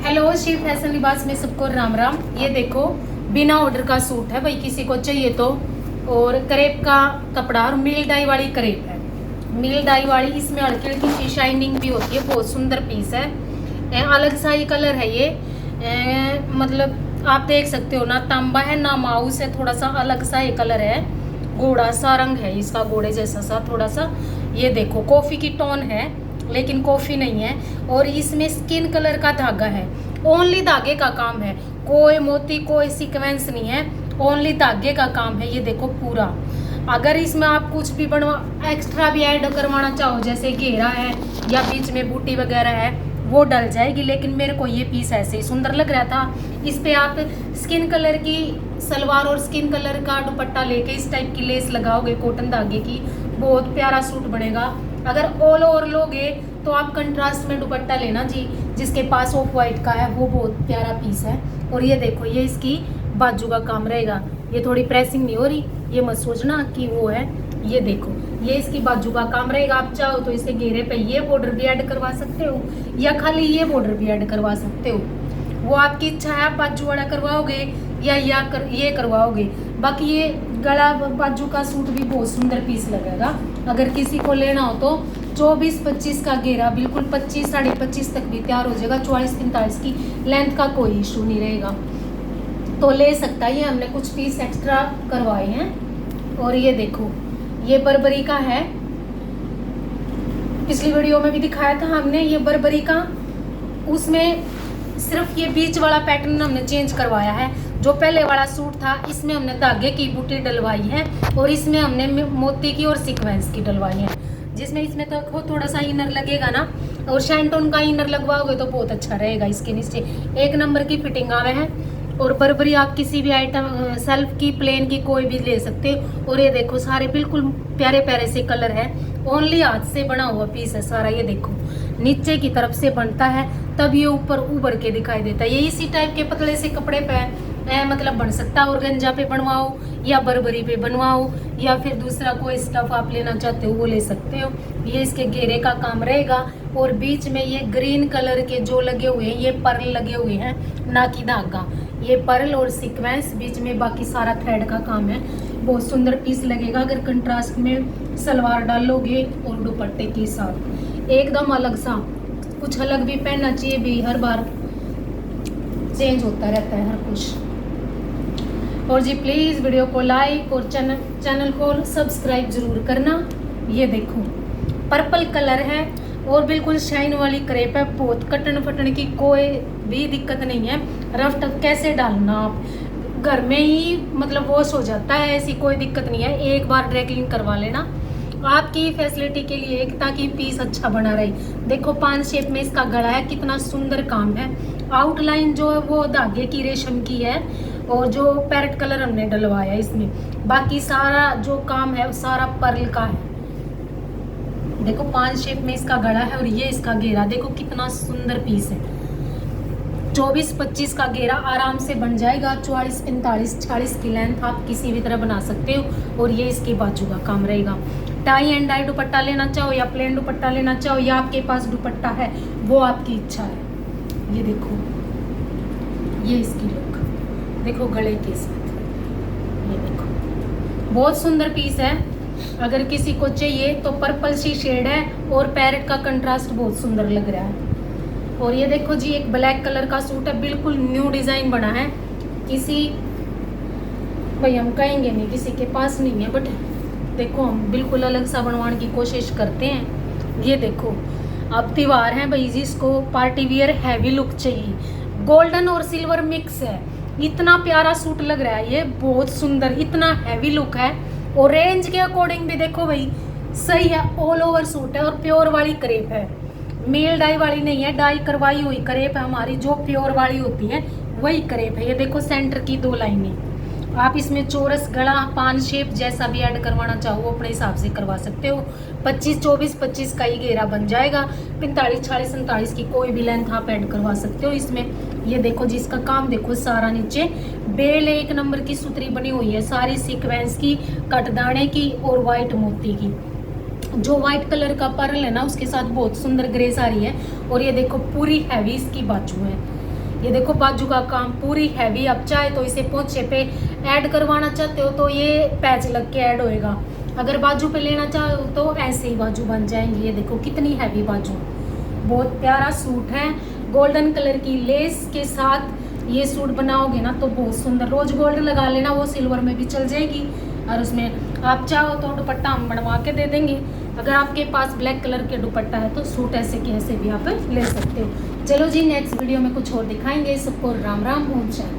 Hello, Shiv fashion लिबास में सबको राम राम। ये देखो बिना ऑर्डर का सूट है भाई, किसी को चाहिए तो। और करेप का कपड़ा और मिल डाई वाली करेप है, मिल डाई वाली। इसमें हल्की हल्की सी शाइनिंग भी होती है, बहुत सुंदर पीस है। अलग सा ही कलर है ये। मतलब आप देख सकते हो ना, तांबा है ना माउस है, थोड़ा सा अलग सा ये कलर है। घोड़ा सा रंग है इसका, घोड़े जैसा सा थोड़ा सा। ये देखो कॉफी की टोन है लेकिन कॉफी नहीं है। और इसमें स्किन कलर का धागा है, ओनली धागे का काम है, कोई मोती कोई सीक्वेंस नहीं है, ओनली धागे का काम है। ये देखो पूरा। अगर इसमें आप कुछ भी बनवा एक्स्ट्रा भी ऐड करवाना चाहो, जैसे घेरा है या बीच में बूटी वगैरह है, वो डल जाएगी। लेकिन मेरे को ये पीस ऐसे ही सुंदर लग रहा था। इस पे आप स्किन कलर की सलवार और स्किन कलर का दुपट्टा लेके इस टाइप की लेस लगाओगे कॉटन धागे की, बहुत प्यारा सूट बनेगा। अगर ऑल ओवर लोगे तो आप कंट्रास्ट में दुपट्टा लेना जी, जिसके पास ऑफ वाइट का है, वो बहुत प्यारा पीस है। और ये देखो, ये इसकी बाजू का काम रहेगा। ये थोड़ी प्रेसिंग नहीं हो रही, ये मत सोचना कि वो है। ये देखो, ये इसकी बाजू का काम रहेगा। आप चाहो तो इसे घेरे पे ये बॉर्डर भी ऐड करवा सकते हो या खाली ये बॉर्डर भी ऐड करवा सकते हो, वो आपकी इच्छा है। आप बाजू वाला करवाओगे या ये करवाओगे। बाकी ये गला बाजू का सूट भी बहुत सुंदर पीस लगेगा। अगर किसी को लेना हो तो 24-25 का घेरा, बिल्कुल 25 साढ़े 25 तक भी तैयार हो जाएगा। 44-45 की लेंथ का कोई इशू नहीं रहेगा, तो ले सकता है। ये हमने कुछ पीस एक्स्ट्रा करवाए हैं। और ये देखो, ये बर्बरी का है, पिछली वीडियो में भी दिखाया था हमने ये बर्बरी का। उसमें सिर्फ ये बीच वाला पैटर्न हमने चेंज करवाया है। जो पहले वाला सूट था इसमें हमने धागे की बूटी डलवाई है और इसमें हमने मोती की और सीक्वेंस की डलवाई है। जिसमें इसमें तो थोड़ा सा इनर लगेगा ना, और शैंटोन का इनर लगवाओगे तो बहुत अच्छा रहेगा। इसके नीचे एक नंबर की फिटिंग आवे है। और बर्बरी आप किसी भी आइटम सेल्फ की प्लेन की कोई भी ले सकते हो। और ये देखो सारे बिल्कुल प्यारे प्यारे से कलर है, ओनली हाथ से बना हुआ पीस है सारा। ये देखो नीचे की तरफ से बनता है तब ये ऊपर उभर के दिखाई देता है। ये इसी टाइप के पतले से कपड़े पे मतलब बन सकता है। ऑर्गेन्जा पे बनवाओ या बर्बरी पे बनवाओ, या फिर दूसरा कोई स्टफ आप लेना चाहते हो वो ले सकते हो। ये इसके घेरे का काम रहेगा। और बीच में ये ग्रीन कलर के जो लगे हुए हैं, ये पर्ल लगे हुए हैं, ना कि धागा। ये पर्ल और सीक्वेंस बीच में, बाकी सारा थ्रेड का काम है। बहुत सुंदर पीस लगेगा अगर कंट्रास्ट में सलवार डालोगे और दुपट्टे के साथ। एकदम अलग सा, कुछ अलग भी पहनना चाहिए भी, हर बार चेंज होता रहता है हर कुछ। और जी प्लीज़ वीडियो को लाइक और चैनल को सब्सक्राइब जरूर करना। ये देखो पर्पल कलर है और बिल्कुल शाइन वाली क्रेप है, बहुत कटन फटन की कोई भी दिक्कत नहीं है। रफ टफ कैसे डालना, आप घर में ही मतलब वॉश हो जाता है, ऐसी कोई दिक्कत नहीं है। एक बार ड्राई क्लीन करवा लेना आपकी फैसिलिटी के लिए, ताकि पीस अच्छा बना रहे। देखो 5 शेप में इसका गला है, कितना सुंदर काम है। आउटलाइन जो है वो धागे की रेशम की है और जो पैरेट कलर हमने डलवाया इसमें। बाकी सारा जो काम है सारा पर्ल का है। देखो 5 शेप में इसका गला है और ये इसका घेरा देखो कितना सुंदर पीस है। 24-25 का घेरा आराम से बन जाएगा। 44-45-46 की लेंथ आप किसी भी तरह बना सकते हो। और ये इसकी बाजू का काम रहेगा। टाई एंड डाई दुपट्टा लेना चाहो या प्लेन दुपट्टा लेना चाहो, या आपके पास दुपट्टा है, वो आपकी इच्छा है। ये देखो, ये इसकी लुक देखो गले के साथ। ये देखो बहुत सुंदर पीस है। अगर किसी को चाहिए तो पर्पल सी शेड है और पैरेट का कंट्रास्ट बहुत सुंदर लग रहा है। और ये देखो जी, एक ब्लैक कलर का सूट है, बिल्कुल न्यू डिजाइन बना है। किसी भाई हम कहेंगे नहीं किसी के पास नहीं है, बट देखो हम बिल्कुल अलग सा बनवाने की कोशिश करते हैं। ये देखो अब त्योहार है भाई, जिसको पार्टी वियर हैवी लुक चाहिए, गोल्डन और सिल्वर मिक्स है, इतना प्यारा सूट लग रहा है। ये बहुत सुंदर, इतना हैवी लुक है। और रेंज के अकॉर्डिंग भी देखो भाई सही है। ऑल ओवर सूट है और प्योर वाली करेप है, मेल डाई वाली नहीं है। डाई करवाई हुई करेप है हमारी, जो प्योर वाली होती है वही करेप है। ये देखो सेंटर की 2 लाइनें, आप इसमें चौरस गला 5 शेप जैसा भी ऐड करवाना चाहो वो अपने हिसाब से करवा सकते हो। 25-24-25 का ही घेरा बन जाएगा। 45-46-47 की कोई भी लेंथ आप ऐड करवा सकते हो इसमें। ये देखो जिसका काम देखो सारा नीचे बेल 1 नंबर की सुतरी बनी हुई है, सारी सीक्वेंस की, कटदाने की और वाइट मोती की। जो व्हाइट कलर का पर्ल है ना उसके साथ बहुत सुंदर ग्रेस आ रही है। और ये देखो पूरी हैवी इसकी बाजू है। ये देखो बाजू का काम पूरी हैवी। आप चाहे तो इसे पोंछे पे ऐड करवाना चाहते हो तो ये पैच लग के ऐड होएगा। अगर बाजू पे लेना चाहो तो ऐसे ही बाजू बन जाएंगी। ये देखो कितनी हैवी बाजू, बहुत प्यारा सूट है। गोल्डन कलर की लेस के साथ ये सूट बनाओगे ना तो बहुत सुंदर। रोज गोल्ड लगा लेना, वो सिल्वर में भी चल जाएगी। और उसमें आप चाहो तो दुपट्टा हम बनवा के दे देंगे। अगर आपके पास ब्लैक कलर के दुपट्टा है तो सूट ऐसे के ऐसे भी आप ले सकते हो। चलो जी, नेक्स्ट वीडियो में कुछ और दिखाएंगे। सबको राम राम, ओम शांति।